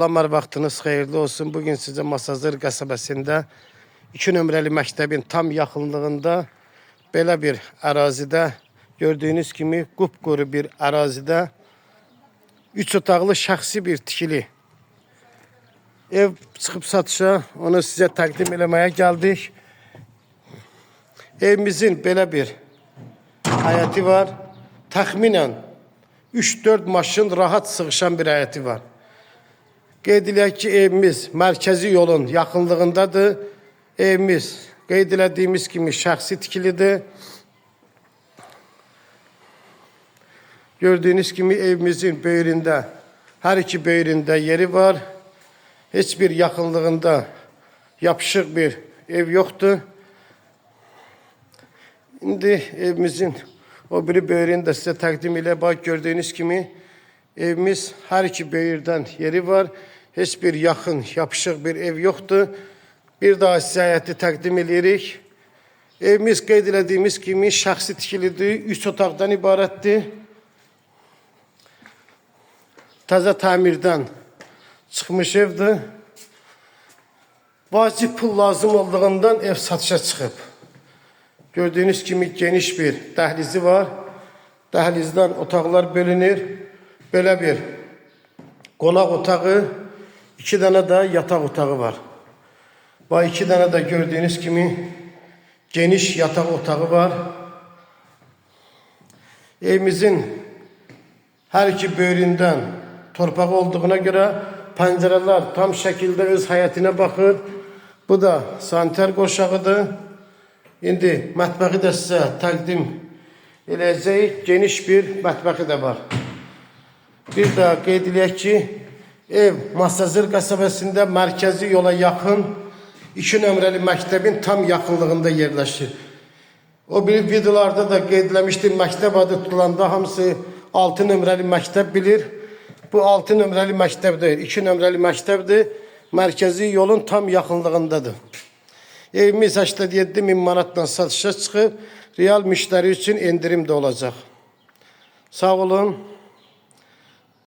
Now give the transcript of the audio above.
Salamlar, vaxtınız xeyirli olsun. Bugün sizə Masazır qəsəbəsində 2 nömrəli məktəbin tam yaxınlığında belə bir ərazidə, gördüyünüz kimi qupquru bir ərazidə 3 otaqlı şəxsi bir tikili ev çıxıb satışa, onu sizə təqdim eləməyə gəldik. Evimizin belə bir həyəti var. Təxminən 3-4 maşın rahat sığışan bir həyəti var. Qeyd edək ki, evimiz mərkəzi yolun yaxınlığındadır. Evimiz qeyd elədiyimiz kimi şəxsi tikilidir. Gördüyünüz kimi evimizin böyründə, hər iki böyründə yeri var. Heç bir yaxınlığında yapışıq bir ev yoxdur. İndi evimizin o biri böyrünü də sizə təqdim elə. Bax, gördüyünüz kimi evimiz hər iki böyürdən yeri var. Heç bir yaxın, yapışıq bir ev yoxdur. Bir daha sizə həyəti təqdim edirik. Evimiz qeyd elədiyimiz kimi şəxsi tikilidir. 3 otaqdan ibarətdir. Təzə təmirdən çıxmış evdir. Vacib pul lazım olduğundan ev satışa çıxıb. Gördüyünüz kimi geniş bir dəhlizi var. Dəhlizdən otaqlar bölünür. Belə bir qonaq otağı, 2 dənə də yataq otağı var. Bax, 2 dənə də gördüyünüz kimi geniş yataq otağı var. Evimizin hər iki böyründən torpaq olduğuna görə pəncərələr tam şəkildə öz həyətinə baxır. Bu da sanitar qoşağıdır. İndi mətbəxi də sizə təqdim eləyəcəyik. Geniş bir mətbəxi də var. Bir daha qeyd edək ki, ev Masazır qəsəbəsində mərkəzi yola yaxın 2 nömrəli məktəbin tam yaxınlığında yerləşir. O bir videolarda da qeyd eləmişdim, məktəb adı tutulanda hamısı 6 nömrəli məktəb bilir. Bu 6 nömrəli məktəb deyil, 2 nömrəli məktəbdir. Mərkəzi yolun tam yaxınlığındadır. Evimiz 87.000 manatla satışa çıxıb, real müştəri üçün endirim də olacaq. Sağ olun.